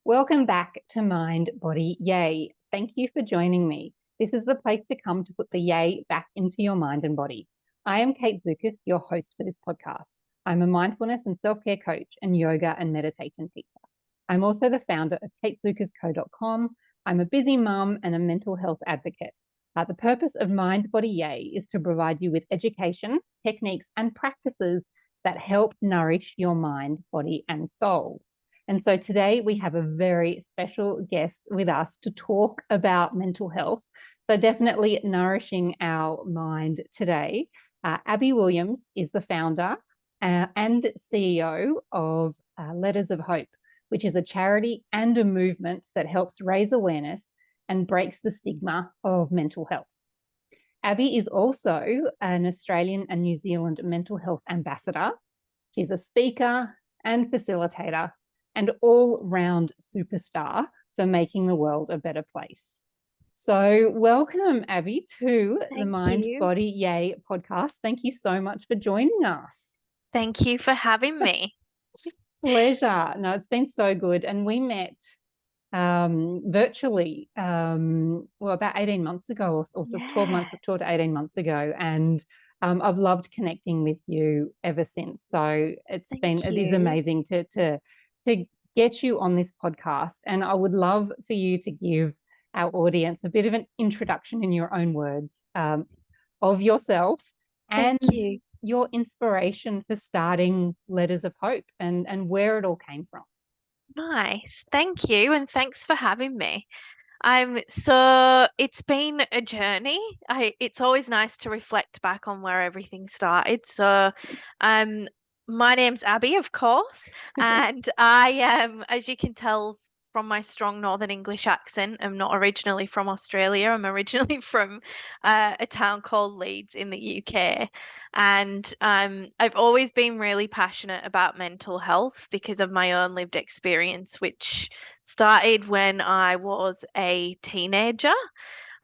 Welcome back to Mind, Body, Yay. Thank you for joining me. This is the place to come to put the yay back into your mind and body. I am Kate Zukas, your host for this podcast. I'm a mindfulness and self-care coach and yoga and meditation teacher. I'm also the founder of katezukasco.com. I'm a busy mum and a mental health advocate. The purpose of Mind, Body, Yay is to provide you with education, techniques, and practices that help nourish your mind, body, and soul. And so today we have a very special guest with us to talk about mental health. So definitely nourishing our mind today. Abbie Williams is the founder and CEO of Letters of Hope, which is a charity and a movement that helps raise awareness and breaks the stigma of mental health. Abbie is also an Australian and New Zealand mental health ambassador. She's a speaker and facilitator and all-round superstar for making the world a better place. So welcome, Abbie, to the Mind, Body, Yay podcast. Thank you so much for joining us. Thank you for having me. Pleasure. No, it's been so good. And we met virtually, about 18 months ago or 12 to 18 months ago. And I've loved connecting with you ever since. So it is amazing to get you on this podcast. And I would love for you to give our audience a bit of an introduction in your own words of yourself and your inspiration for starting Letters of Hope and where it all came from. Nice. Thank you. And thanks for having me. So it's been a journey. It's always nice to reflect back on where everything started. So my name's Abbie, of course, and I as you can tell from my strong Northern English accent, I'm not originally from Australia. I'm originally from a town called Leeds in the UK. And I've always been really passionate about mental health because of my own lived experience, which started when I was a teenager.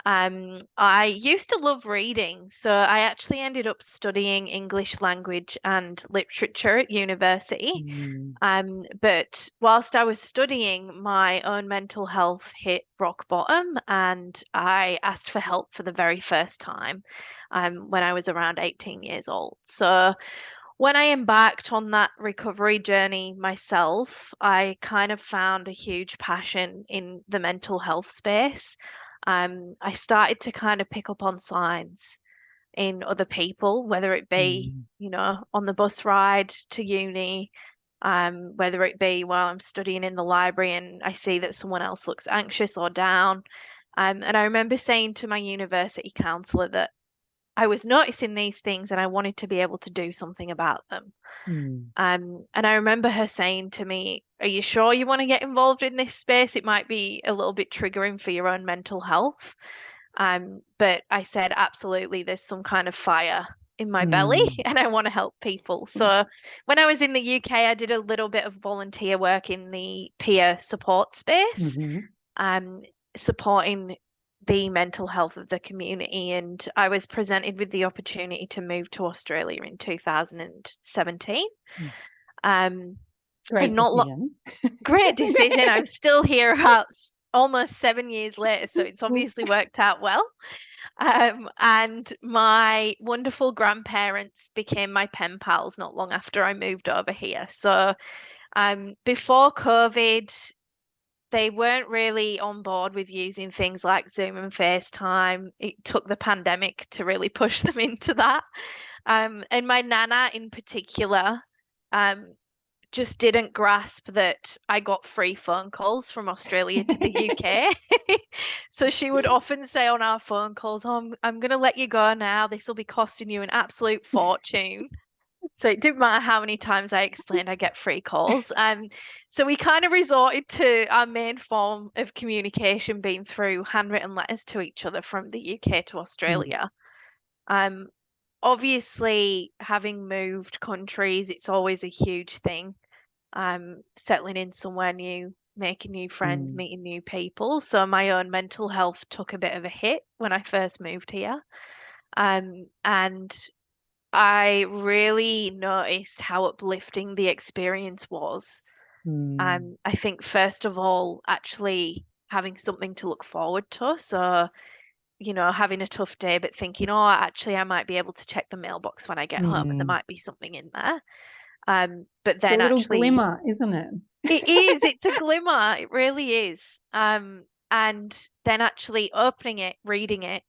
I used to love reading, so I actually ended up studying English language and literature at university. But whilst I was studying, my own mental health hit rock bottom, and I asked for help for the very first time when I was around 18 years old. So when I embarked on that recovery journey myself, I kind of found a huge passion in the mental health space. I started to kind of pick up on signs in other people, whether it be, on the bus ride to uni, whether it be while I'm studying in the library and I see that someone else looks anxious or down. And I remember saying to my university counselor that I was noticing these things and I wanted to be able to do something about them. And I remember her saying to me, "Are you sure you want to get involved in this space? It might be a little bit triggering for your own mental health." But I said, absolutely, there's some kind of fire in my belly and I want to help people. So when I was in the UK, I did a little bit of volunteer work in the peer support space, supporting the mental health of the community. And I was presented with the opportunity to move to Australia in 2017. Great decision. Great decision. I'm still here about almost 7 years later, so it's obviously worked out well. And my wonderful grandparents became my pen pals not long after I moved over here. So before COVID, they weren't really on board with using things like Zoom and FaceTime. It took the pandemic to really push them into that. And my nana in particular just didn't grasp that I got free phone calls from Australia to the UK. So she would often say on our phone calls, "Oh, I'm going to let you go now. This will be costing you an absolute fortune." So it didn't matter how many times I explained I get free calls. So we kind of resorted to our main form of communication being through handwritten letters to each other from the UK to Australia. Obviously, having moved countries, it's always a huge thing. Settling in somewhere new, making new friends, meeting new people. So my own mental health took a bit of a hit when I first moved here. And I really noticed how uplifting the experience was I think first of all, actually having something to look forward to. So, having a tough day, but thinking, oh, actually, I might be able to check the mailbox when I get home and there Mm. might be something in there. But The then little actually, glimmer, isn't it? it's a glimmer. It really is. And then actually opening it, reading it,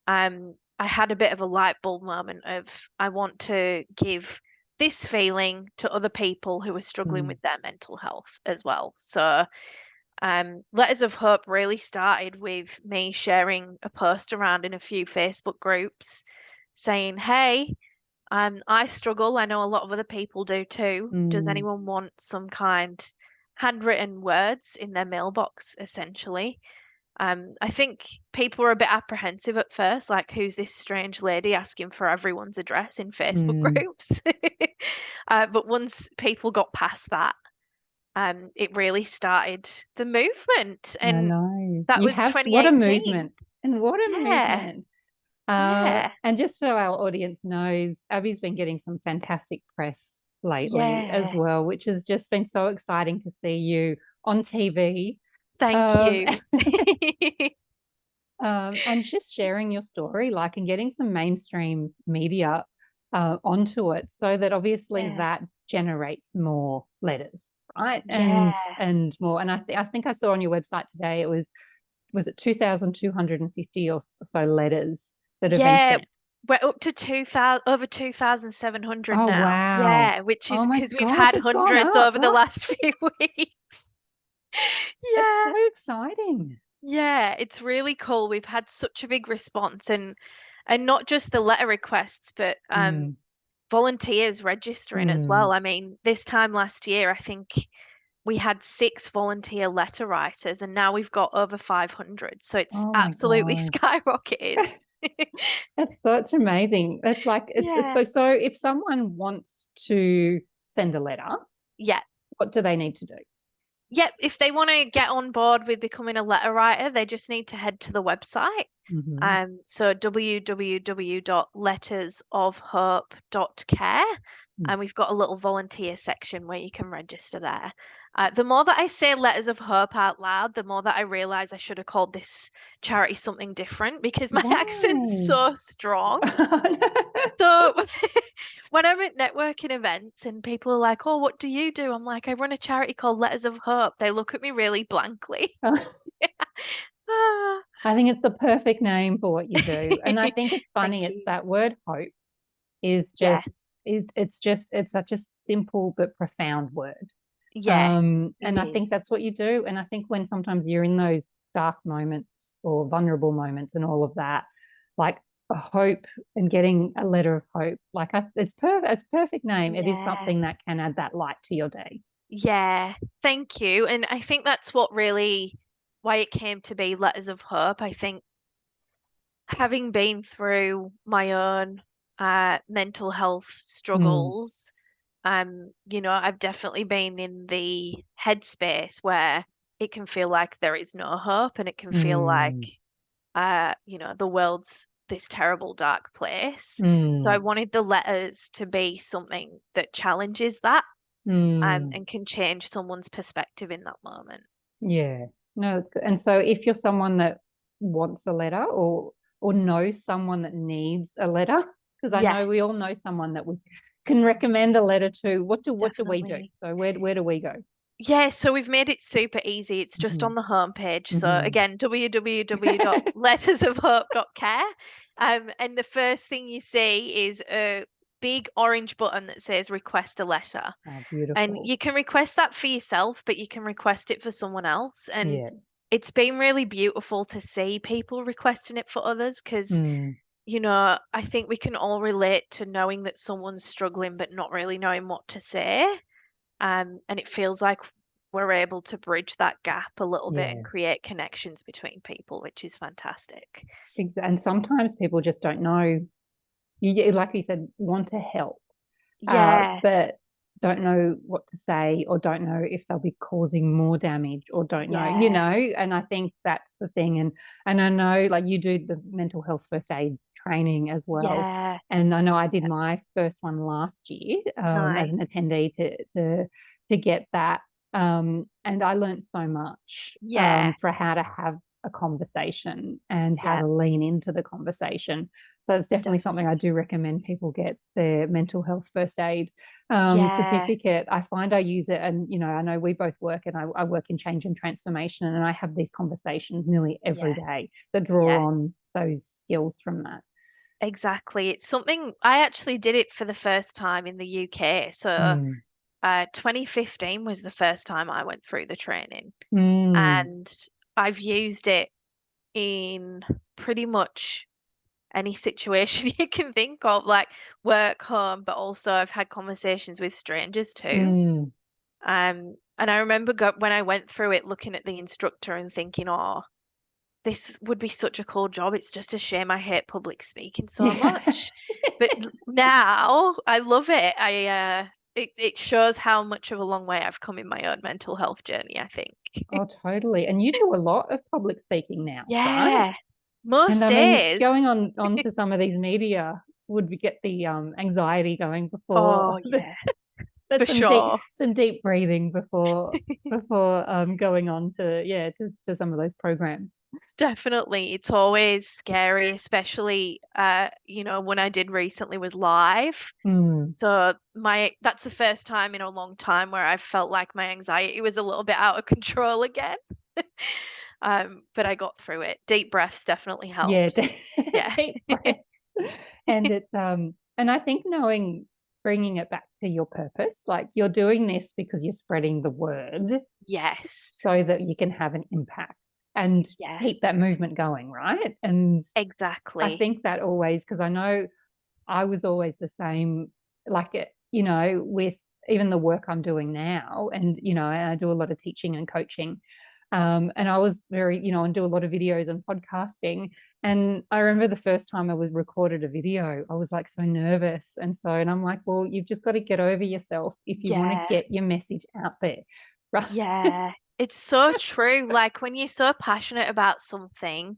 I had a bit of a light bulb moment of I want to give this feeling to other people who are struggling Mm. with their mental health as well. So, Letters of Hope really started with me sharing a post around in a few Facebook groups saying, hey, I struggle. I know a lot of other people do too. Does Mm. anyone want some kind handwritten words in their mailbox, essentially? I think people were a bit apprehensive at first, like, who's this strange lady asking for everyone's address in Facebook Mm. groups? But once people got past that, it really started the movement. I And know. that You was have what a 2018. movement. And what a Yeah, movement. yeah, And just so our audience knows, Abbie's been getting some fantastic press lately as yeah. well, which has just been so exciting to see you on TV. Thank Um, you. and just sharing your story, like, and getting some mainstream media onto it, so that obviously Yeah, that generates more letters, right? yeah, And more. And I think I saw on your website today it was it 2,250 or so letters that have been yeah. sent. We're up to 2000, over 2,700 Oh now. wow! Yeah, which Oh is my because we've gosh, had it's gone hundreds up, over the right? last few weeks. It's Yeah, so exciting. yeah, it's really cool. We've had such a big response and not just the letter requests, but Mm, volunteers registering as mm. well. I mean, this time last year, I think we had 6 volunteer letter writers, and now we've got over 500. So it's Oh my absolutely gosh. skyrocketed. That's such amazing. That's like it's Yeah. so if someone wants to send a letter, Yeah. what do they need to do? Yep. If they want to get on board with becoming a letter writer, they just need to head to the website. Hmm. So www.lettersofhope.care, and we've got a little volunteer section where you can register there. The more that I say Letters of Hope out loud, the more that I realize I should have called this charity something different because my accent's Why? so strong. So when I'm at networking events and people are like, "Oh, what do you do?" I'm like, "I run a charity called Letters of Hope." They look at me really blankly. Ah, I think it's the perfect name for what you do. And I think it's thank funny, it's you. that word hope is Yeah, just it's such a simple but profound word. yeah, it And I is. think that's what you do. And I think when sometimes you're in those dark moments or vulnerable moments and all of that, like a hope and getting a letter of hope, like it's perfect. It's a perfect name. It is Yeah, something that can add that light to your day. yeah. Thank you. And I think that's what really why it came to be Letters of Hope. I think having been through my own mental health Mm, struggles, I've definitely been in the headspace where it can feel like there is no hope and it can feel like, mm, the world's this terrible dark place. So I mm, wanted the letters to be something that challenges that, mm. and can change someone's perspective in that moment. Yeah, no, that's good. And so if you're someone that wants a letter or knows someone that needs a letter, because I Yeah, know we all know someone that we can recommend a letter to, what do we do? definitely. So where do we go? Yeah, so we've made it super easy. It's just Hmm. on the homepage. So Hmm. again, www.lettersofhope.care. And the first thing you see is a big orange button that says request a letter. Oh, And beautiful. you can request that for yourself, but you can request it for someone else. And Yeah. it's been really beautiful to see people requesting it for others because, Mm, I think we can all relate to knowing that someone's struggling but not really knowing what to say. And it feels like we're able to bridge that gap a little bit and yeah. create connections between people, which is fantastic. And sometimes people just don't know. Like you said, want to help, Yeah, but don't know what to say or don't know if they'll be causing more damage or don't know, yeah, and I think that's the thing. And I know, like, you do the mental health first aid training as well. yeah. And I know I did my first one last year, as Nice. an attendee to get that. And I learned so much Yeah. for how to have a conversation and how Yeah. to lean into the conversation. So it's definitely something I Definitely. do recommend people get their mental health first aid Yeah. certificate. I find I use it, and I know we both work, and I work in change and transformation, and I have these conversations nearly every Yeah. day that Yeah. draw on those skills from that. Exactly. It's something I actually did it for the first time in the UK. So, Mm. 2015 was the first time I went through the training, Mm. and I've used it in pretty much any situation you can think of, like work, home, but also I've had conversations with strangers too. Mm. And I remember when I went through it, looking at the instructor and thinking, oh, this would be such a cool job. It's just a shame I hate public speaking so Yeah. much. But now I love it. It shows how much of a long way I've come in my own mental health journey, I think. Oh, totally. And you do a lot of public speaking now, right? Yeah, And most I mean, days. going on to some of these media would get the anxiety going before Oh yeah, for that's sure. some deep breathing before going on to to some of those programs. Definitely. It's always scary, especially when I did recently was live. Mm. So my that's the first time in a long time where I felt like my anxiety was a little bit out of control again. But I got through it. Deep breaths definitely Yeah, helps. Yeah. deep breath. And it's and I think knowing bringing it back to your purpose, like you're doing this because you're spreading the word Yes. so that you can have an impact and Yeah. keep that movement going, right? And I Exactly. think that always, because I know I was always the same, like it, with even the work I'm doing now, and I do a lot of teaching and coaching. And I was very, and do a lot of videos and podcasting. And I remember the first time I was recorded a video, I was like so nervous. And I'm like, well, you've just got to get over yourself if you want to Yeah. get your message out there. Right. Yeah. It's so true. Like when you're so passionate about something,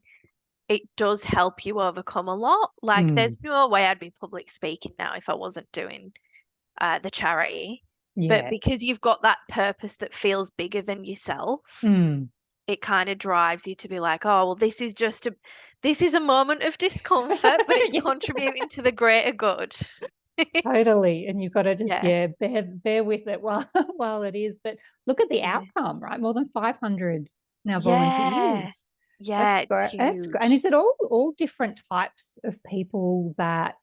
it does help you overcome a lot. Like Mm, there's no way I'd be public speaking now if I wasn't doing the charity. But yeah. because you've got that purpose that feels bigger than yourself, Mm. it kind of drives you to be like, oh, well, this is a moment of discomfort, but it's Yeah. contributing to the greater good. Totally. And you've got to just, Yeah. bear with it while while it is. But look at the Yeah. outcome, right? More than 500 now Yeah. volunteers. That's Yeah, it's great. That's great. And huge. is it all different types of people that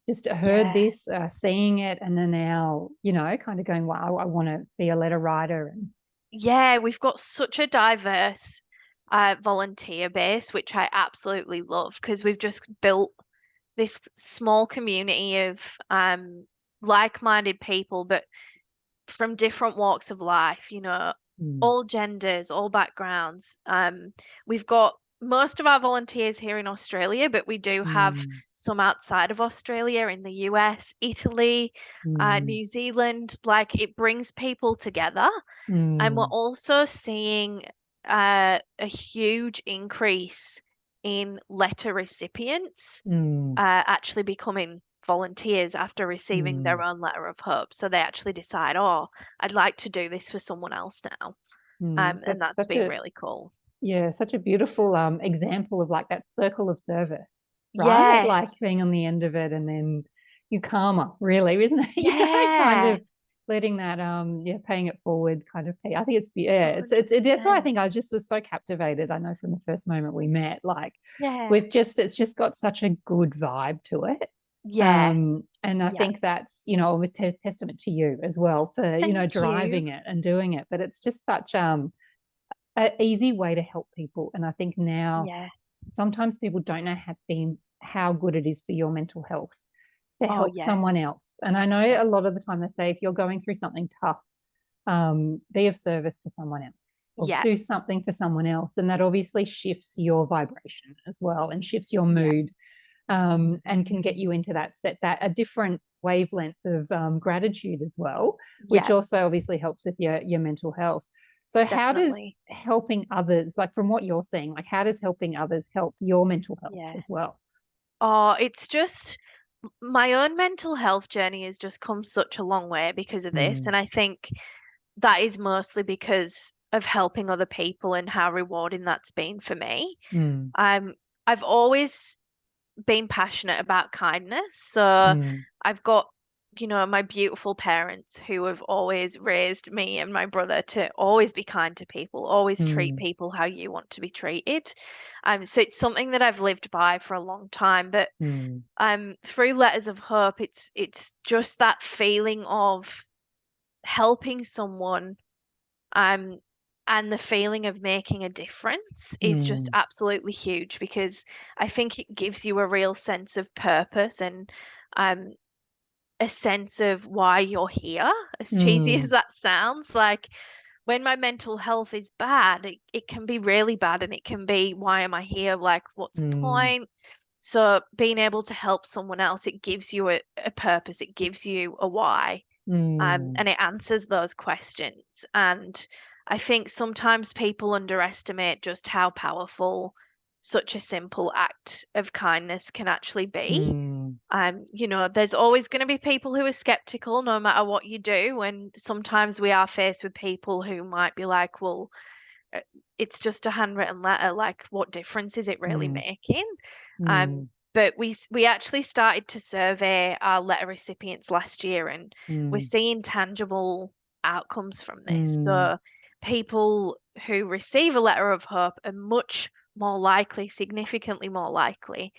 just heard Yeah. this, seeing it, and are now, kind of going, wow, I want to be a letter writer. And Yeah, we've got such a diverse volunteer base, which I absolutely love because we've just built this small community of like-minded people, but from different walks of life, mm, all genders, all backgrounds. We've got most of our volunteers here in Australia, but we do have mm, some outside of Australia in the US, Italy, mm, New Zealand. Like it brings people together. And we're mm, also seeing a huge increase in letter recipients mm, actually becoming volunteers after receiving their mm, own letter of hope. So they actually decide, oh, I'd like to do this for someone else now. And that's that's been really cool. such a beautiful example of like that circle of service, right? Yeah, Like being on the end of it, and then you karma, really, isn't it? Kind yeah, of letting that paying it forward kind of pay. I think that's why I 100%. think I just was so captivated. I know from the first moment we met, like Yeah, it's just got such a good vibe to it. yeah, And I yeah. think that's, almost testament to you as well for, Thank you. driving it and doing it. But it's just such an easy way to help people. And I think now Yeah. sometimes people don't know how good it is for your mental health to Oh, help yeah, someone else. And I know yeah, a lot of the time they say if you're going through something tough, be of service to someone else or yeah, do something for someone else. And that obviously shifts your vibration as well and shifts your yeah, mood, and can get you into that a different wavelength of gratitude as well, which yeah, also obviously helps with your mental health. So how does definitely. helping others, like from what you're seeing, like how does helping others help your mental health Yeah. as well? Oh, it's just my own mental health journey has just come such a long way because of this. Mm, And I think that is mostly because of helping other people and how rewarding that's been for me. Mm, Um, I've always been passionate about kindness. So mm, I've got, my beautiful parents who have always raised me and my brother to always be kind to people, always treat mm, people how you want to be treated. So it's something that I've lived by for a long time. But mm, through Letters of Hope, it's just that feeling of helping someone, um, and the feeling of making a difference is just mm, absolutely huge because I think it gives you a real sense of purpose and um, a sense of why you're here. As cheesy as mm, that sounds, like when my mental health is bad, it can be really bad and it can be, why am I here? Like, what's the mm, point? So being able to help someone else, it gives you a purpose, it gives you a why, mm, and it answers those questions. And I think sometimes people underestimate just how powerful such a simple act of kindness can actually be. mm. There's always going to be people who are skeptical no matter what you do. And sometimes we are faced with people who might be like, well, uh, it's just a handwritten letter. Like, what difference is it really Mm, making? mm, But we actually started to survey our letter recipients last year, and we're mm, seeing tangible outcomes from this. mm, So people who receive a letter of hope are much more likely, significantly more likely,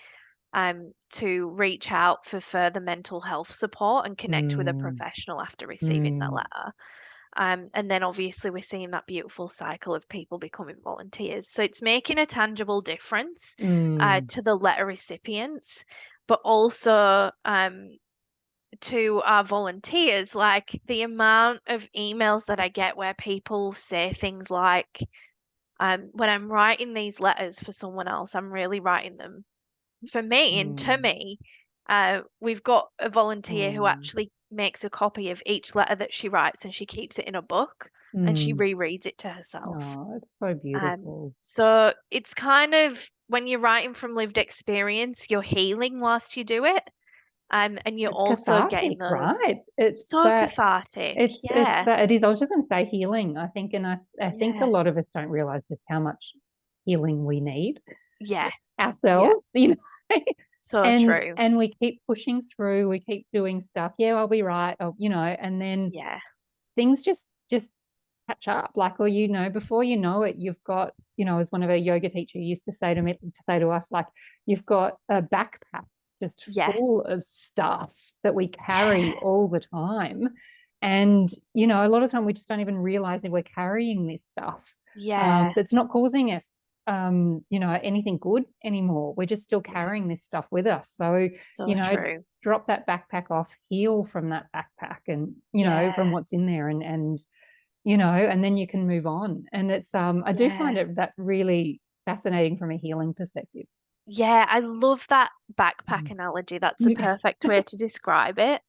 to reach out for further mental health support and connect with a mm, professional after receiving that mm, letter. And then obviously we're seeing that beautiful cycle of people becoming volunteers. So it's making a tangible difference mm, to the letter recipients, but also to our volunteers. Like the amount of emails that I get where people say things like, when I'm writing these letters for someone else, I'm really writing them for me and to mm, me. We've got a volunteer who mm, actually makes a copy of each letter that she writes and she keeps it in a book and she mm. rereads it to herself. Oh, it's so beautiful. So it's kind of, when you're writing from lived experience, you're healing whilst you do it. And you're It's also getting cathartic, those, right? It's so that cathartic. it's Yeah. that it is. I was just going to say healing. I think, and I think a Yeah. lot of us don't realize just how much healing we need Yeah. Yeah. ourselves, So and true. we keep pushing through. We keep doing stuff. Yeah, I'll be right. And then Yeah. things just catch up. Like, or before you know it, you've got, as one of our yoga teachers used to say to us, like, you've got a backpack just Yeah. full of stuff that we carry Yeah. all the time. And, a lot of the time we just don't even realize that we're carrying this stuff Yeah. that's not causing us, anything good anymore. We're just still Yeah. carrying this stuff with us. So, So you know, true. drop that backpack off, heal from that backpack and, Yeah. from what's in there and then you can move on. And it's I do Yeah. find it that really fascinating from a healing perspective. Yeah, I love that backpack Mm. analogy. That's a perfect way to describe it.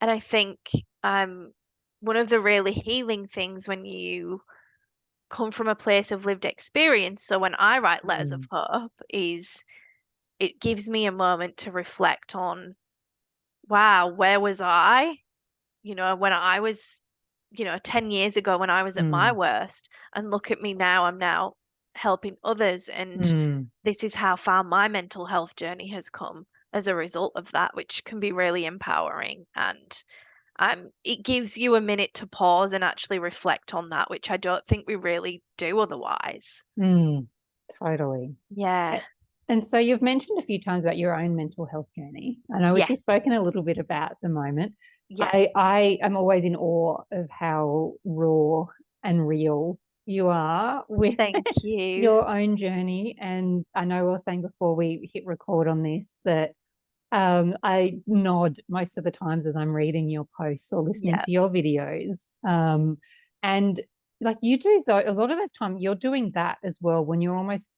And I think um one of the really healing things when you come from a place of lived experience, so when I write letters of Mm, hope, is it gives me a moment to reflect on, wow, where was I? When I was, 10 years ago when I was at my mm, worst, and look at me now, I'm now helping others. And mm, this is how far my mental health journey has come as a result of that, which can be really empowering. And it gives you a minute to pause and actually reflect on that, which I don't think we really do otherwise. mm, totally. Yeah. And so you've mentioned a few times about your own mental health journey, I know, which Yeah. we've spoken a little bit about at the moment. Yeah. I am always in awe of how raw and real you are with Thank you. your own journey. And I know we were saying before we hit record on this that I nod most of the times as I'm reading your posts or listening Yeah. to your videos. And like you do, though, a lot of the time you're doing that as well when you're almost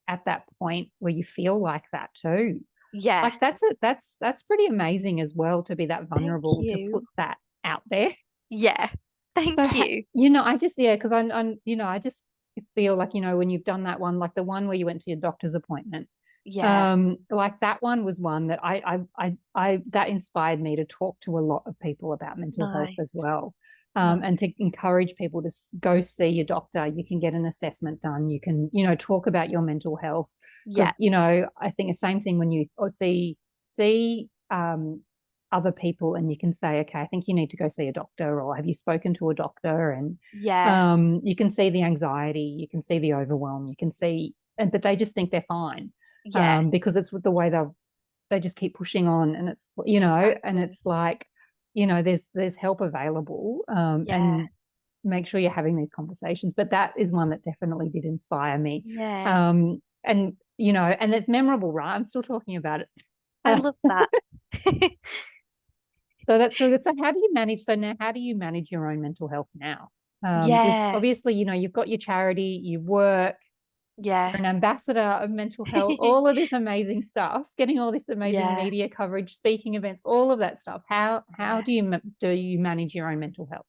at that point where you feel like that too. Yeah. Like that's pretty amazing as well to be that Thank vulnerable to put you. that out there. Yeah. So Thank you. I just because I'm I just feel like when you've done that one, like the one where you went to your doctor's appointment, Yeah. like that one was one that that inspired me to talk to a lot of people about mental health as Nice. well. No. and to encourage people to go see your doctor. You can get an assessment done. You can, talk about your mental health Yeah. because, I think the same thing when you see other people and you can say, okay, I think you need to go see a doctor, or have you spoken to a doctor? And Yeah. you can see the anxiety, you can see the overwhelm, you can see, but they just think they're fine Yeah. because it's the way they just keep pushing on, and it's and Exactly. it's like there's help available, Yeah. and make sure you're having these conversations. But that is one that definitely did inspire me, Yeah. and and it's memorable, right? I'm still talking about it. I love that. So that's really good. So how do you manage? So now, how do you manage your own mental health now? With Yeah. obviously, you've got your charity, you work, Yeah. you're an ambassador of mental health, all of this amazing stuff, getting all this amazing Yeah. media coverage, speaking events, all of that stuff. How Yeah. do you manage your own mental health?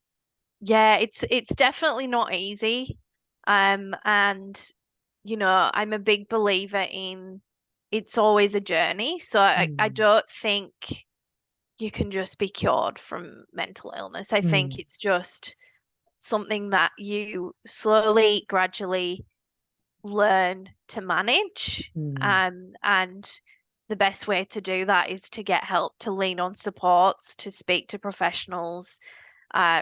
Yeah, it's definitely not easy. And I'm a big believer in it's always a journey. So I Mm, don't think you can just be cured from mental illness. I think mm, it's just something that you slowly, gradually learn to manage. mm, And the best way to do that is to get help, to lean on supports, to speak to professionals,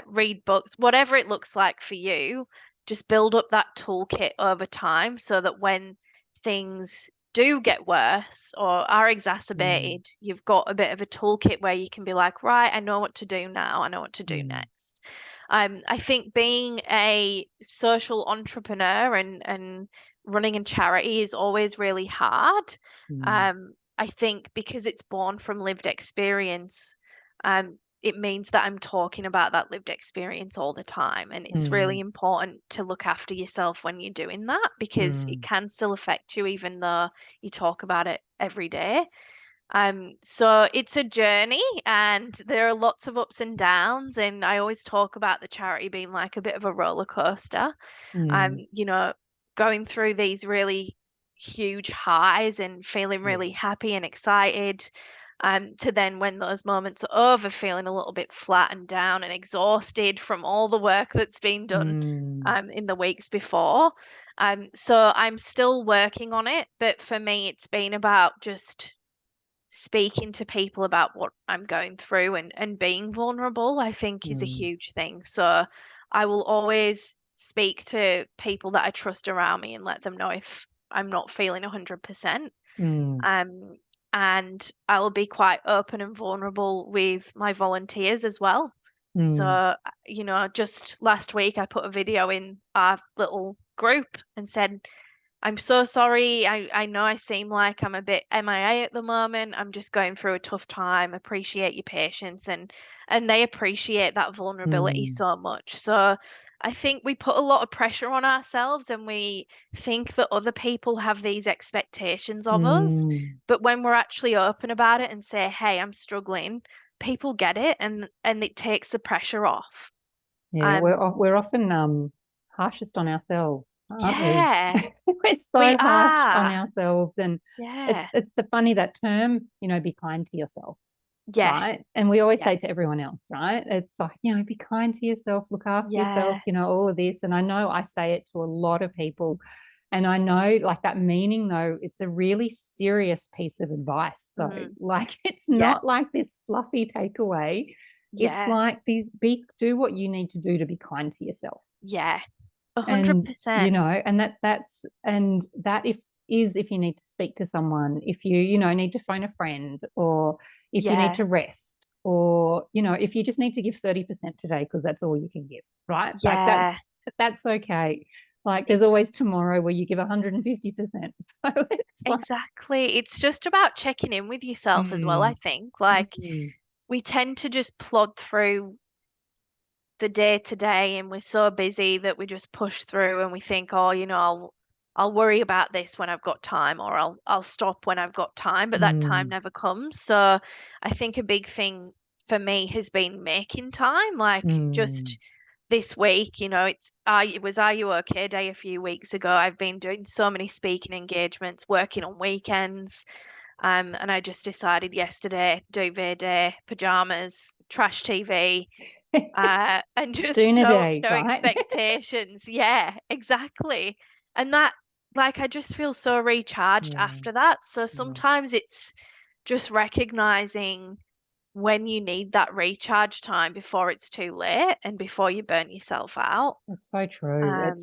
read books, whatever it looks like for you. Just build up that toolkit over time so that when things do get worse or are mm, exacerbated, you've got a bit of a toolkit where you can be like, right, I know what to do now. I know what to do mm, next. I think being a social entrepreneur and running a charity is always really hard. mm, I think because it's born from lived experience, it means that I'm talking about that lived experience all the time. And it's really mm, important to look after yourself when you're doing that because it mm, can still affect you even though you talk about it every day. So it's a journey and there are lots of ups and downs. And I always talk about the charity being like a bit of a roller coaster. Um, mm. you know, going through these really huge highs and feeling Yeah. really happy and excited. To then when those moments are over, feeling a little bit flat and down and exhausted from all the work that's been done Mm, in the weeks before. So I'm still working on it, but for me, it's been about just speaking to people about what I'm going through and being vulnerable, I think is a mm, huge thing. So I will always speak to people that I trust around me and let them know if I'm not feeling 100%. mm, Um, and I'll be quite open and vulnerable with my volunteers as well. mm, So, just last week I put a video in our little group and said, I'm so sorry. I know I seem like I'm a bit MIA at the moment. I'm just going through a tough time. Appreciate your patience and they appreciate that vulnerability mm, so much. So I think we put a lot of pressure on ourselves and we think that other people have these expectations of us. mm. But when we're actually open about it and say, "Hey, I'm struggling," people get it and it takes the pressure off. Yeah, Um we're often harshest on ourselves, aren't we? yeah, We're we so harsh on are. ourselves, and Yeah. it's the funny that term, be kind to yourself, Yeah. right? And we always Yeah. say to everyone else, right? It's like, be kind to yourself, look after yourself, Yeah. all of this. And I know I say it to a lot of people. And I know, like, that meaning, though, it's a really serious piece of advice, though. Mm. Like, it's Yeah. not like this fluffy takeaway. It's Yeah. like do what you need to do to be kind to yourself. Yeah. A hundred And, percent. and that if you need to speak to someone, if you, need to phone a friend, or if you need Yeah. to rest, or, if you just need to give 30% today because that's all you can give, right? Like Yeah. that's okay. Like there's always Exactly. tomorrow where you give 150%. So it's like, Exactly. It's just about checking in with yourself as well, I mm, think. Like mm, we tend to just plod through the day to day and we're so busy that we just push through and we think, oh, I'll worry about this when I've got time or I'll stop when I've got time, but that time mm, never comes. So I think a big thing for me has been making time, like mm, just this week, it was Are You Okay Day a few weeks ago. I've been doing so many speaking engagements, working on weekends. And I just decided yesterday, duvet day, pajamas, trash TV, and just Soon a no day, no right? expectations. Yeah, exactly. And that, like, I just feel so recharged Yeah, after that. So yeah. sometimes it's just recognizing when you need that recharge time before it's too late and before you burn yourself out. That's so true. Um,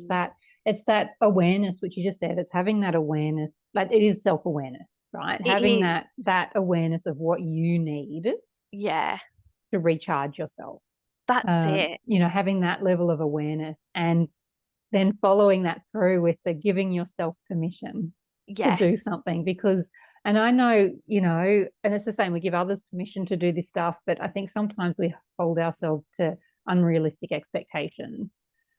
It's that awareness which you just said. It's having that awareness, like it is self-awareness, right? it Having is, that awareness of what you need yeah, to recharge yourself. that's it. Having that level of awareness and then following that through with the giving yourself permission to do Yes, something because and I know, and it's the same, we give others permission to do this stuff, but I think sometimes we hold ourselves to unrealistic expectations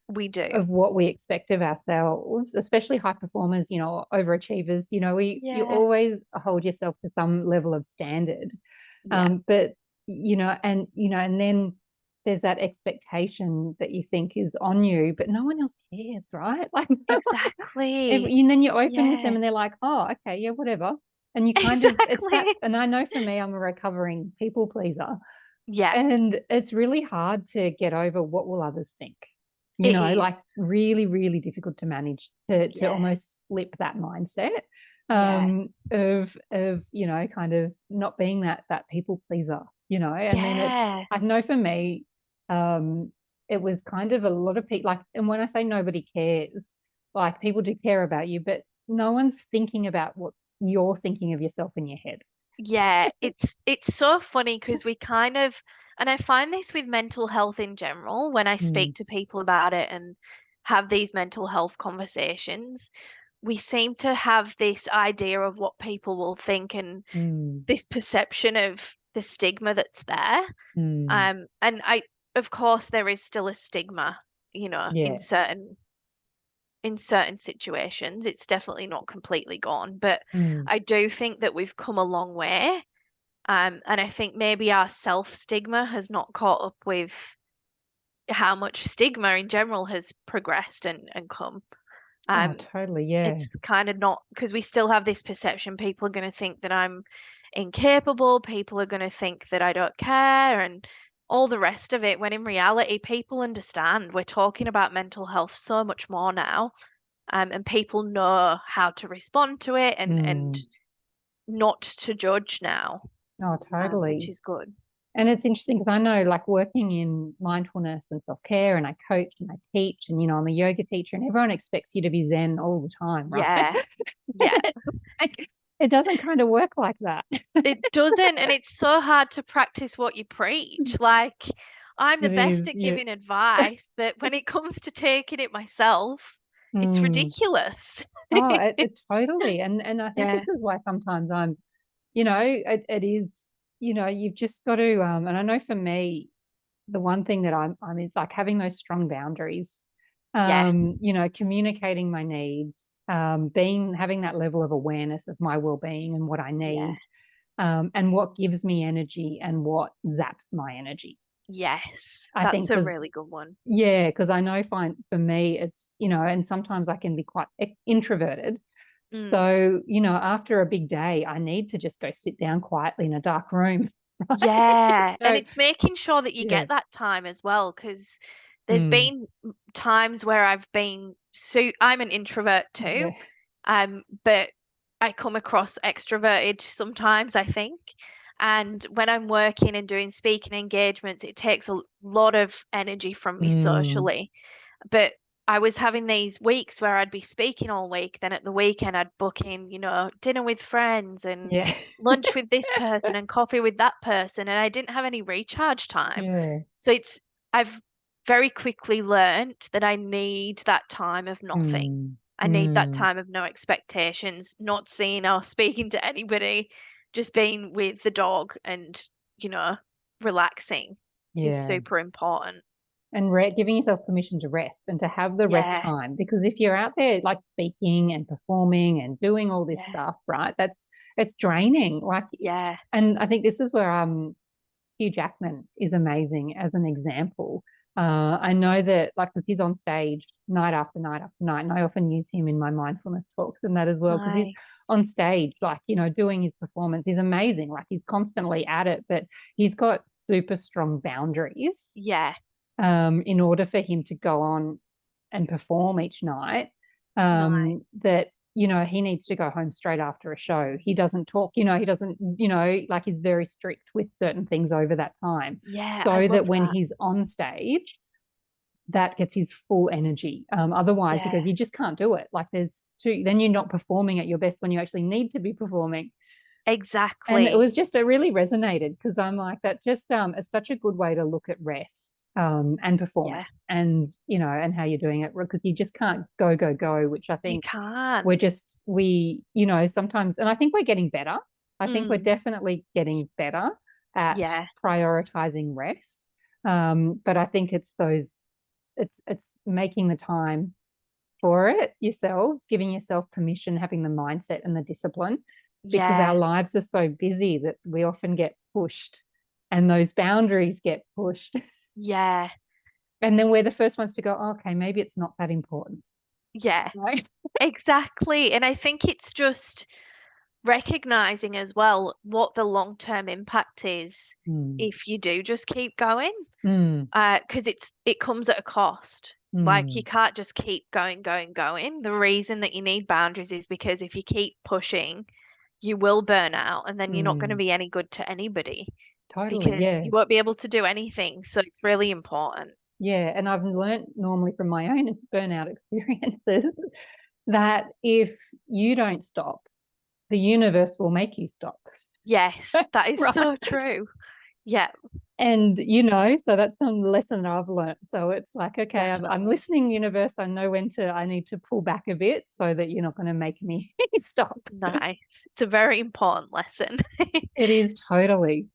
we do. of what we expect of ourselves, especially high performers, overachievers, you Yeah, always hold yourself to some level of standard. yeah, But and then there's that expectation that you think is on you, but no one else cares, right? Like, exactly. and then you open with them Yeah, and they're like, oh, okay, yeah, whatever. And you kind of, it's that, exactly. and I know for me, I'm a recovering people pleaser. Yeah, And it's really hard to get over what will others think. it is. Like really, really difficult to manage to Yeah, almost flip that mindset yeah, of kind of not being that people pleaser, and then yeah, I know for me, um, it was kind of a lot of people like, and when I say nobody cares, like people do care about you, but no one's thinking about what you're thinking of yourself in your head. yeah. It's so funny because we kind of, and I find this with mental health in general when I Mm, speak to people about it and have these mental health conversations, we seem to have this idea of what people will think and mm, this perception of the stigma that's there. mm. And of course, there is still a stigma, Yeah. in certain situations. It's definitely not completely gone, but Mm. I do think that we've come a long way. And I think maybe our self stigma has not caught up with how much stigma in general has progressed and come. Oh, Um, totally. Yeah. it's kind of not because we still have this perception. People are going to think that I'm incapable. People are going to think that I don't care and all the rest of it. When in reality, people understand. We're talking about mental health so much more now, and people know how to respond to it and Mm. not to judge now, Oh, which totally. is good. And it's interesting because I know, like, working in mindfulness and self-care, and I coach and I teach, and, I'm a yoga teacher, and everyone expects you to be Zen all the time, right? Yeah, yeah. It's like, it doesn't kind of work like that. It doesn't, and it's so hard to practice what you preach. Like, I'm the It best is. at Yeah. giving advice, but when it comes to taking it myself, it's Mm. ridiculous. Oh, it totally. And I think this Yeah, is why sometimes it is, you've just got to, and I know for me, the one thing that I'm is like having those strong boundaries, yeah, communicating my needs, having that level of awareness of my well-being and what I yeah. need, and what gives me energy and what zaps my energy. Yes, I think that's a because really good one. yeah, because I know for me it's and sometimes I can be quite introverted. Mm. So, after a big day, I need to just go sit down quietly in a dark room, right? Just Yeah, and go, it's making sure that you yeah. get that time as well, because there's Mm, been times where I've been so I'm an introvert too, yeah. but I come across extroverted sometimes, I think. And when I'm working and doing speaking engagements, it takes a lot of energy from me Mm, socially. But I was having these weeks where I'd be speaking all week, then at the weekend I'd book in, dinner with friends and yeah. lunch with this person and coffee with that person, and I didn't have any recharge time. Yeah. So I've very quickly learnt that I need that time of nothing. Mm, I need that mm, time of no expectations, not seeing or speaking to anybody, just being with the dog and, you know, relaxing is yeah. super important. And giving yourself permission to rest and to have the rest Yeah, time. Because if you're out there like speaking and performing and doing all this yeah, stuff, right, it's draining. Like, yeah, and I think this is where Hugh Jackman is amazing as an example. I know that like because he's on stage night after night after night, and I often use him in my mindfulness talks and that as well because he's nice. on stage, like doing his performance. He's amazing. Like he's constantly at it, but he's got super strong boundaries Yeah. in order for him to go on and perform each night. Nice. That, he needs to go home straight after a show. He doesn't talk, he doesn't, like he's very strict with certain things over that time. Yeah, I So love that when that. he's on stage, that gets his full energy. Otherwise, he Yeah, goes, you just can't do it. Like then you're not performing at your best when you actually need to be performing. And it exactly. was just, it really resonated because I'm like, that just, it's such a good way to look at rest and performance Yeah, and, and how you're doing it because you just can't go, go, go, which I you think can't. sometimes, and I think we're getting better. I think we're Mm, definitely getting better at yeah, prioritizing rest. But I think it's making the time for it yourselves, giving yourself permission, having the mindset and the discipline, because our yeah, lives are so busy that we often get pushed and those boundaries get pushed. yeah, And then we're the first ones to go, oh, okay, maybe it's not that important. yeah, Right? exactly. And I think it's just recognizing as well what the long-term impact is Mm, if you do just keep going. mm, Because it comes at a cost. Like you mm, can't just keep going, going, going. The reason that you need boundaries is because if you keep pushing, you will burn out and then you're not going to mm. be any good to anybody Totally. because Yeah. you won't be able to do anything. So it's really important. Yeah. And I've learned normally from my own burnout experiences that if you don't stop, the universe will make you stop. Yes, that is Right. so true. Yeah, And, so that's some lesson I've learned. So it's like, okay, I'm definitely. listening, universe. I know I need to pull back a bit so that you're not going to make me stop. Nice. It's a very important lesson. It is totally.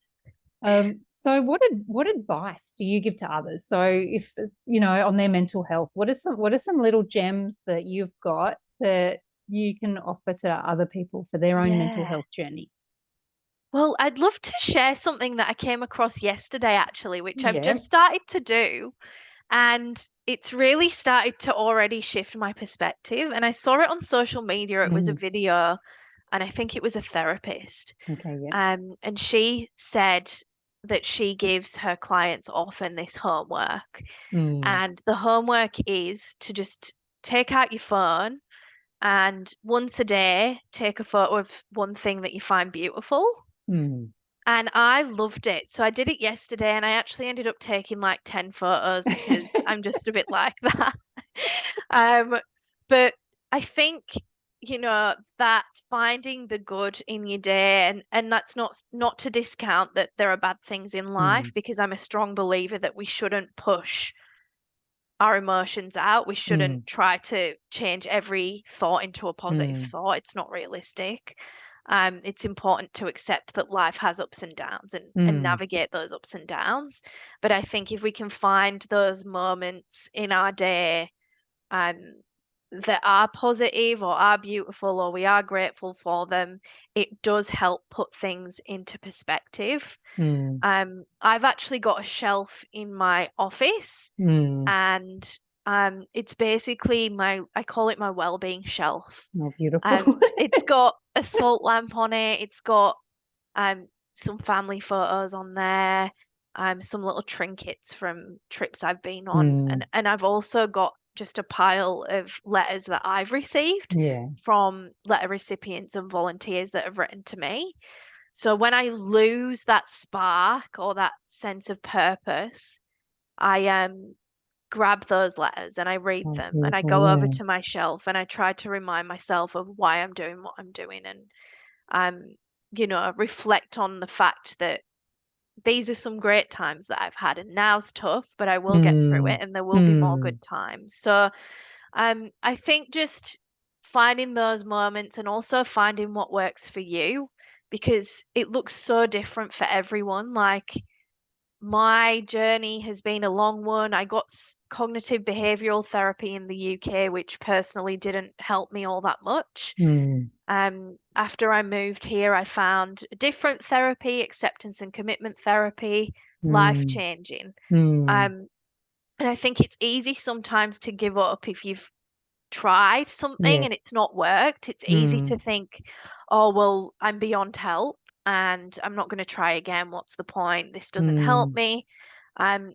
So what advice do you give to others? So if, on their mental health, what are some little gems that you've got that you can offer to other people for their own mental Yeah. health journeys? Well, I'd love to share something that I came across yesterday, actually, which I've Yeah. just started to do. And it's really started to already shift my perspective. And I saw it on social media. It was a Mm. video, and I think it was a therapist. Okay. Yeah. And she said that she gives her clients often this homework. Mm. And the homework is to just take out your phone and once a day take a photo of one thing that you find beautiful. Mm. And I loved it. So I did it yesterday and I actually ended up taking like 10 photos because I'm just a bit like that. Um, but I think, that finding the good in your day and that's not to discount that there are bad things in life Mm. because I'm a strong believer that we shouldn't push our emotions out. We Mm. shouldn't try to change every thought into a positive Mm. thought. It's not realistic. It's important to accept that life has ups and downs and Mm. navigate those ups and downs. But I think if we can find those moments in our day um, that are positive or are beautiful or we are grateful for them, it does help put things into perspective. Mm. I've actually got a shelf in my office Mm. and it's basically I call it my well-being shelf. Oh, beautiful. It's got a salt lamp on it. It's got some family photos on there, some little trinkets from trips I've been on, Mm. and I've also got just a pile of letters that I've received Yeah. from letter recipients and volunteers that have written to me. So when I lose that spark or that sense of purpose, I grab those letters and I read Oh, them and I beautiful. go over Yeah. to my shelf and I try to remind myself of why I'm doing what I'm doing and reflect on the fact that these are some great times that I've had and now's tough, but I will get through it Mm. and there will be more Mm. good times. So I think just finding those moments and also finding what works for you because it looks so different for everyone. Like my journey has been a long one. I got cognitive behavioral therapy in the UK, which personally didn't help me all that much. Mm. After I moved here, I found a different therapy, acceptance and commitment therapy, life Mm. changing. Mm. Um, and I think it's easy sometimes to give up if you've tried something and Yes. it's not worked. It's easy to Mm. think, oh, well, I'm beyond help. and I'm not going to try again. What's the point? This doesn't help me.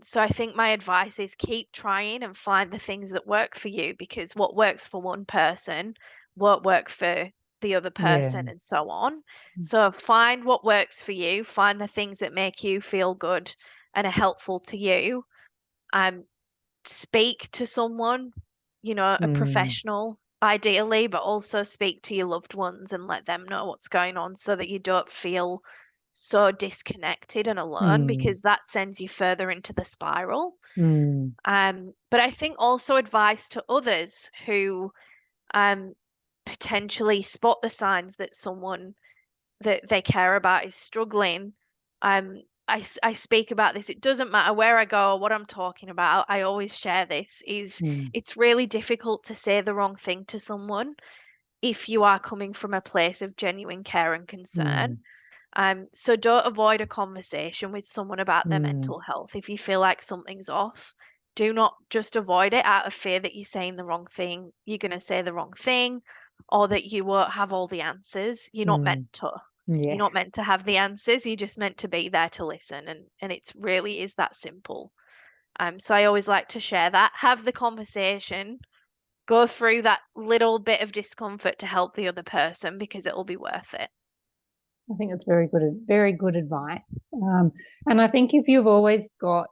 So I think my advice is keep trying and find the things that work for you, because what works for one person won't work for the other Yeah. person, and so on. So find what works for you, find the things that make you feel good and are helpful to you. Um, Speak to someone, a Mm, professional ideally, but also speak to your loved ones and let them know what's going on so that you don't feel so disconnected and alone, mm, because that sends you further into the spiral. mm, But I think also advice to others who um, potentially spot the signs that someone that they care about is struggling. Um, I speak about this. It doesn't matter where I go or what I'm talking about. I always share this. mm, It's really difficult to say the wrong thing to someone if you are coming from a place of genuine care and concern. mm, So don't avoid a conversation with someone about their mm, mental health if you feel like something's off. Do not just avoid it out of fear that you're saying the wrong thing, you're going to say the wrong thing, or that you won't have all the answers. You're not meant mm. to. You're Yeah. not meant to have the answers. You're just meant to be there to listen, and it's really is that simple. So I always like to share that. Have the conversation, go through that little bit of discomfort to help the other person, because it will be worth it. I think it's very good advice. Um, and I think if you've always got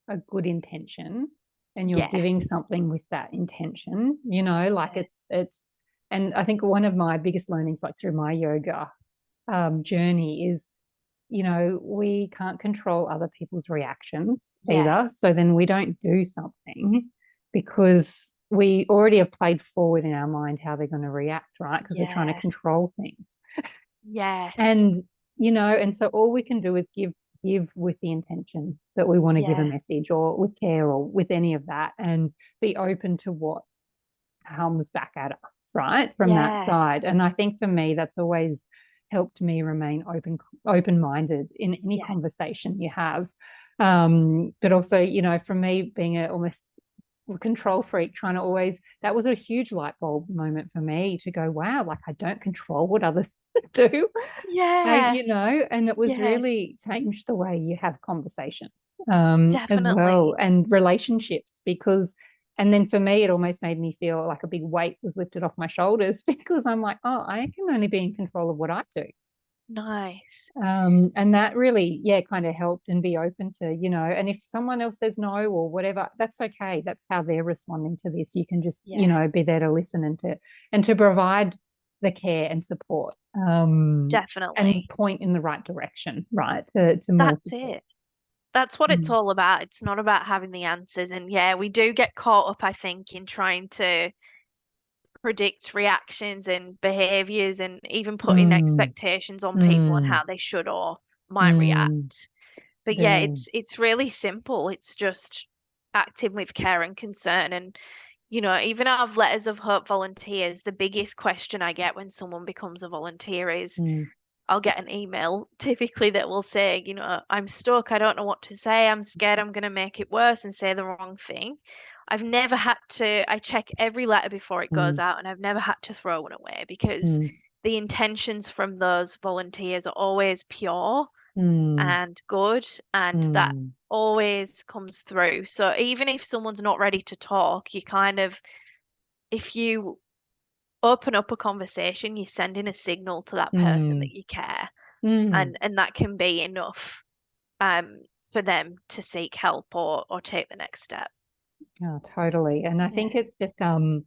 a good intention and you're Yeah. giving something with that intention, like Yeah. and I think one of my biggest learnings, like through my yoga journey, is, we can't control other people's reactions Yeah. either. So then we don't do something because we already have played forward in our mind how they're going to react, right? Because we're trying to Yeah. control things. Yes. And, and so all we can do is give with the intention that we want to give a Yeah. message, or with care, or with any of that, and be open to what comes back at us, right? From that Yeah. side. And I think for me, that's always helped me remain open-minded in any Yeah. conversation you have. But also, for me being a almost control freak, trying to always, that was a huge light bulb moment for me to go, wow, like I don't control what others do. Yeah. And it was Yeah. really changed the way you have conversations, as well, Definitely. and relationships, because, and then for me, it almost made me feel like a big weight was lifted off my shoulders because I'm like, oh, I can only be in control of what I do. Nice. And that really, yeah, kind of helped, and be open to, and if someone else says no or whatever, that's okay. That's how they're responding to this. You can just, Yeah. be there to listen, and to provide the care and support, and Definitely. point in the right direction, right? To more That's support. it. That's what it's Mm, all about. It's not about having the answers. And yeah, we do get caught up, I think, in trying to predict reactions and behaviors and even putting mm, expectations on people and mm, how they should or might mm, react. But yeah, very. it's really simple. It's just acting with care and concern. And even out of Letters of Hope volunteers, the biggest question I get when someone becomes a volunteer is Mm, I'll get an email typically that will say, I'm stuck, I don't know what to say, I'm scared I'm going to make it worse and say the wrong thing. I've never had to, I check every letter before it goes mm, out, and I've never had to throw one away, because mm, the intentions from those volunteers are always pure mm, and good, and that mm, always comes through. So even if someone's not ready to talk, you kind of, if you open up a conversation, you're sending a signal to that person mm, that you care, mm. and that can be enough for them to seek help or take the next step. Oh, totally. And I Yeah. think it's just so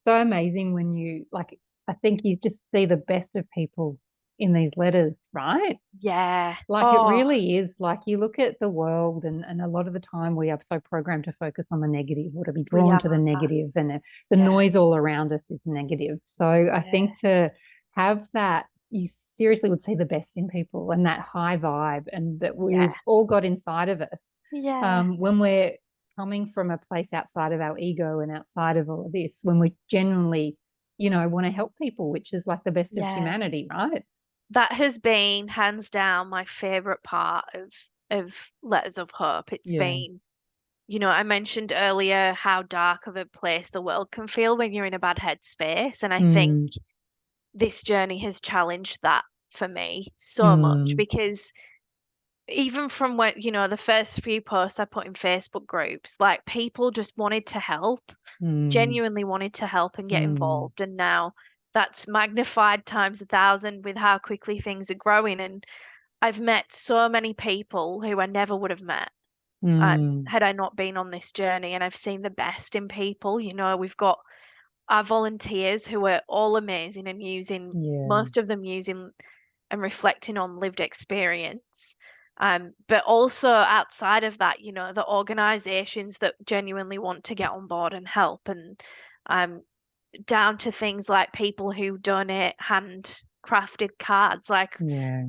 amazing when you, like, I think you just see the best of people in these letters, right? Yeah. Like it Oh, really is, like you look at the world, and a lot of the time we are so programmed to focus on the negative, or to be we drawn are. to the negative, and the Yeah. noise all around us is negative. So I Yeah. think to have that, you seriously would see the best in people, and that high vibe, and that Yeah. we've all got inside of us, Yeah. when we're coming from a place outside of our ego and outside of all of this, when we genuinely, want to help people, which is like the best of Yeah. humanity, right? That has been hands down my favorite part of Letters of Hope. It's Yeah. been, I mentioned earlier how dark of a place the world can feel when you're in a bad headspace, and I think Mm, this journey has challenged that for me so much Mm, because even from when, the first few posts I put in Facebook groups, like people just wanted to help, mm, genuinely wanted to help and get mm, involved. And now that's magnified times 1,000 with how quickly things are growing. And I've met so many people who I never would have met mm. had I not been on this journey. And I've seen the best in people. We've got our volunteers who are all amazing and using, Yeah, most of them using and reflecting on lived experience. But also outside of that, the organizations that genuinely want to get on board and help, and um, down to things like people who donate handcrafted cards. Like yeah.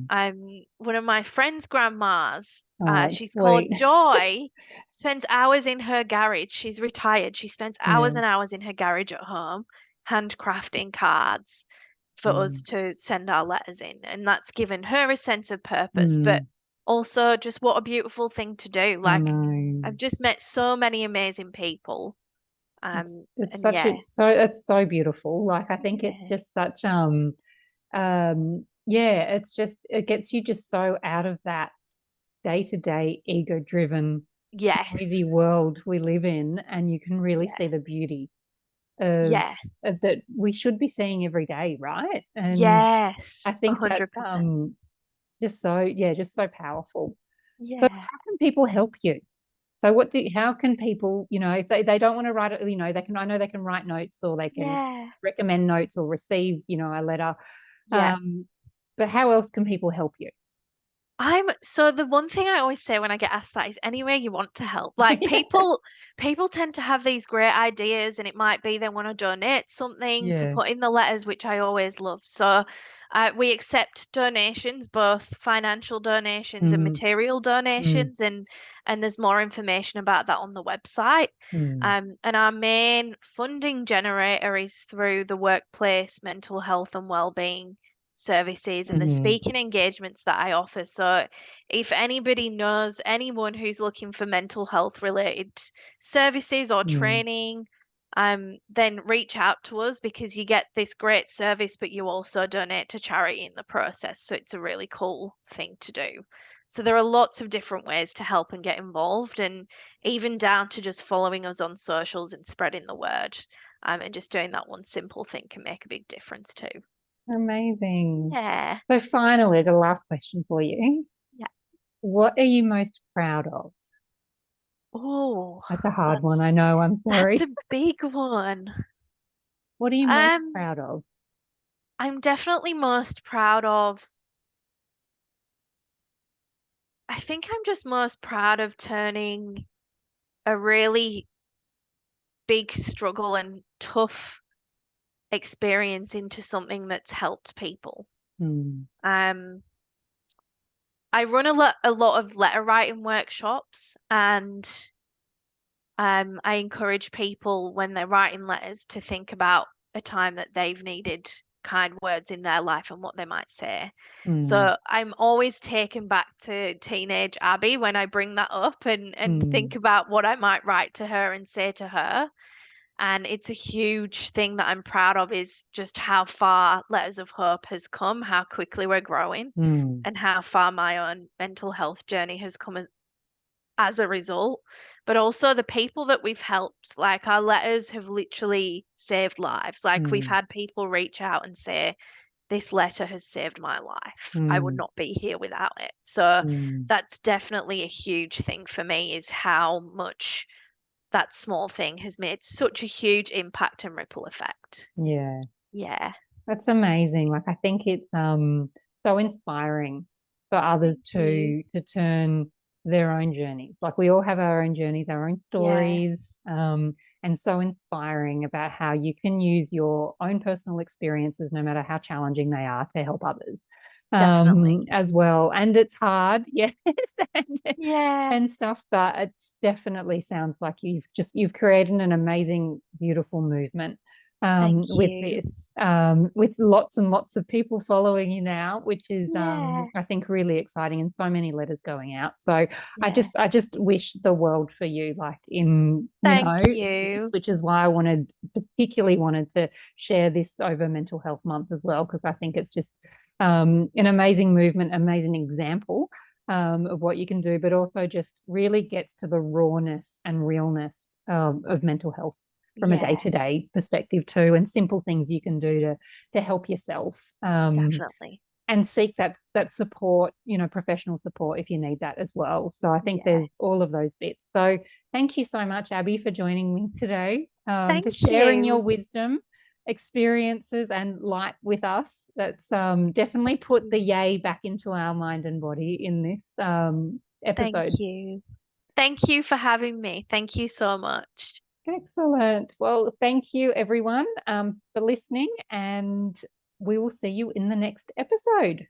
one of my friend's grandmas, Oh, that's she's called sweet. Joy, spends hours in her garage. She's retired. She spends Yeah. hours and hours in her garage at home handcrafting cards for us Mm, to send our letters in. And that's given her a sense of purpose, but mm. also just what a beautiful thing to do. I Like know. I've just met so many amazing people. It's And such yeah, it's so beautiful. Like I think it's yeah, just such yeah, it's just it gets you just so out of that day-to-day ego-driven noisy yes, world we live in, and you can really yeah, see the beauty of, yeah, that we should be seeing every day, right? And I yes, a think hundred that's percent. just so, yeah, just so powerful. So Yeah, how can people help you? So how can people, if they don't want to write it, they can, I know they can write notes, or they can yeah, recommend notes, or receive, a letter. yeah. Um, but how else can people help you? I'm so the one thing I always say when I get asked that is anywhere you want to help. Like people tend to have these great ideas and it might be they want to donate something to Yeah. put in the letters, which I always love. So we accept donations, both financial donations and Mm, material mm, donations, and there's more information about that on the website. mm, And our main funding generator is through the workplace mental health and well-being services and the mm, speaking engagements that I offer. So, if anybody knows anyone who's looking for mental health related services or mm, training, then reach out to us because you get this great service, but you also donate to charity in the process. So, it's a really cool thing to do. So, there are lots of different ways to help and get involved, and even down to just following us on socials and spreading the word. And just doing that one simple thing can make a big difference too. amazing. Yeah. So finally, the last question for you. Yeah. What are you most proud of? Oh, That's a hard one. that's I know. I'm that's a sorry. big one. What are you most Um, proud of? I'm definitely most proud of, I think I'm just most proud of turning a really big struggle and tough experience into something that's helped people. Hmm. Um, I run a lot of letter writing workshops, and I encourage people when they're writing letters to think about a time that they've needed kind words in their life and what they might say. Hmm. So I'm always taken back to teenage Abby when I bring that up and Hmm. think about what I might write to her and say to her. And it's a huge thing that I'm proud of is just how far Letters of Hope has come, how quickly we're growing, Hmm. and how far my own mental health journey has come as a result, but also the people that we've helped. Like our letters have literally saved lives. Like we've Hmm. had people reach out and say, this letter has saved my life. I would Hmm. not be here without it. So Hmm. that's definitely a huge thing for me is how much that small thing has made such a huge impact and ripple effect. Yeah. Yeah. That's amazing. Like I think it's so inspiring for others Thank you. to turn their own journeys. Like we all have our own journeys, our own Yeah, stories, and so inspiring about how you can use your own personal experiences, no matter how challenging they are, to help others definitely. as well. And it's hard, yes, Yeah. and stuff, but it's definitely sounds like you've created an amazing, beautiful movement Thank with you. this, with lots and lots of people following you now, which is, Yeah. I think, really exciting, and so many letters going out. So Yeah. I just wish the world for you, like in, Thank this, you. which is why I particularly wanted to share this over Mental Health Month as well, because I think it's just an amazing movement, amazing example of what you can do, but also just really gets to the rawness and realness of mental health from a Yeah, day-to-day perspective too, and simple things you can do to help yourself. definitely. And seek that support, professional support if you need that as well. So I think Yeah. there's all of those bits. So thank you so much, Abbie, for joining me today, for Thank sharing your you. wisdom, experiences, and light with us. That's definitely put the yay back into our mind and body in this Thank episode. you. Thank you for having me. Thank you so much. Excellent. Well, thank you everyone for listening, and we will see you in the next episode.